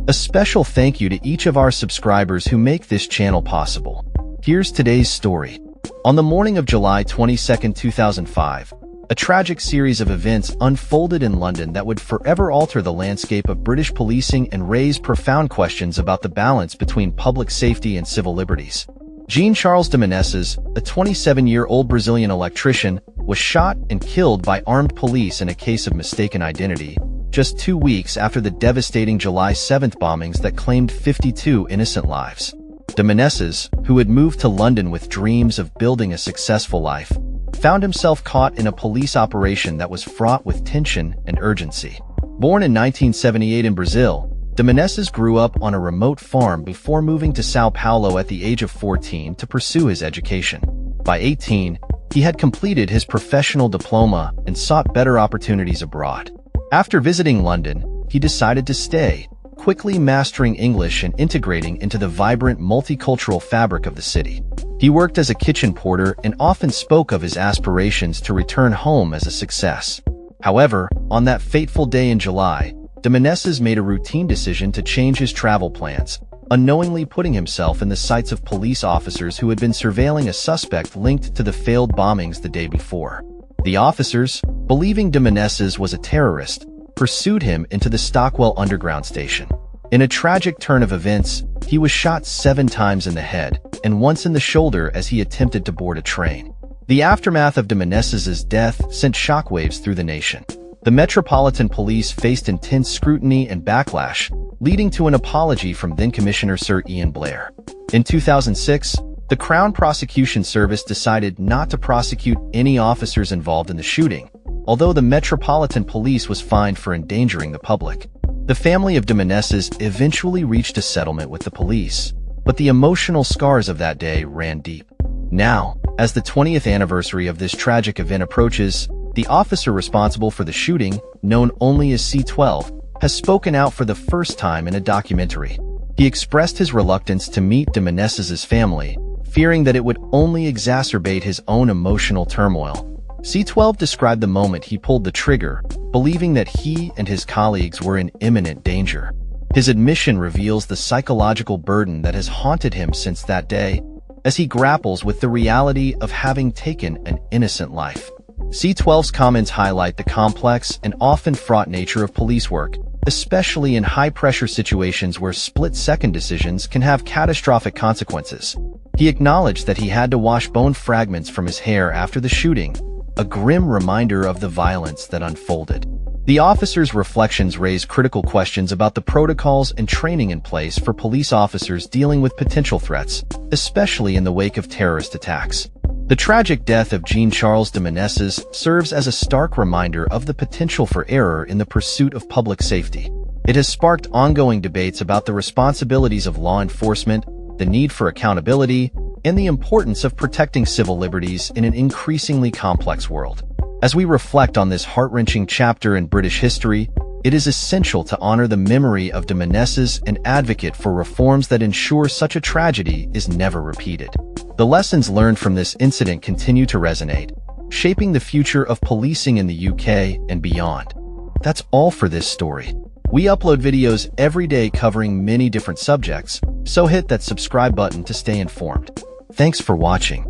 A special thank you to each of our subscribers who make this channel possible. Here's today's story. On the morning of July 22, 2005, a tragic series of events unfolded in London that would forever alter the landscape of British policing and raise profound questions about the balance between public safety and civil liberties. Jean-Charles de Menezes, a 27-year-old Brazilian electrician, was shot and killed by armed police in a case of mistaken identity, just 2 weeks after the devastating July 7th bombings that claimed 52 innocent lives. De Menezes, who had moved to London with dreams of building a successful life, found himself caught in a police operation that was fraught with tension and urgency. Born in 1978 in Brazil, de Menezes grew up on a remote farm before moving to São Paulo at the age of 14 to pursue his education. By 18, he had completed his professional diploma and sought better opportunities abroad. After visiting London, he decided to stay, quickly mastering English and integrating into the vibrant multicultural fabric of the city. He worked as a kitchen porter and often spoke of his aspirations to return home as a success. However, on that fateful day in July, de Menezes made a routine decision to change his travel plans, unknowingly putting himself in the sights of police officers who had been surveilling a suspect linked to the failed bombings the day before. The officers, believing de Menezes was a terrorist, pursued him into the Stockwell Underground station. In a tragic turn of events, he was shot 7 times in the head and once in the shoulder as he attempted to board a train. The aftermath of de Menezes' death sent shockwaves through the nation. The Metropolitan Police faced intense scrutiny and backlash, leading to an apology from then-Commissioner Sir Ian Blair. In 2006, the Crown Prosecution Service decided not to prosecute any officers involved in the shooting, although the Metropolitan Police was fined for endangering the public. The family of de Menezes eventually reached a settlement with the police, but the emotional scars of that day ran deep. Now, as the 20th anniversary of this tragic event approaches, the officer responsible for the shooting, known only as C-12, has spoken out for the first time in a documentary. He expressed his reluctance to meet de Menezes' family, fearing that it would only exacerbate his own emotional turmoil. C-12 described the moment he pulled the trigger, believing that he and his colleagues were in imminent danger. His admission reveals the psychological burden that has haunted him since that day, as he grapples with the reality of having taken an innocent life. C-12's comments highlight the complex and often fraught nature of police work, especially in high-pressure situations where split-second decisions can have catastrophic consequences. He acknowledged that he had to wash bone fragments from his hair after the shooting, a grim reminder of the violence that unfolded. The officer's reflections raise critical questions about the protocols and training in place for police officers dealing with potential threats, especially in the wake of terrorist attacks. The tragic death of Jean-Charles de Menezes serves as a stark reminder of the potential for error in the pursuit of public safety. It has sparked ongoing debates about the responsibilities of law enforcement, the need for accountability, and the importance of protecting civil liberties in an increasingly complex world. As we reflect on this heart-wrenching chapter in British history, it is essential to honor the memory of de Menezes and advocate for reforms that ensure such a tragedy is never repeated. The lessons learned from this incident continue to resonate, shaping the future of policing in the UK and beyond. That's all for this story. We upload videos every day covering many different subjects, so hit that subscribe button to stay informed. Thanks for watching.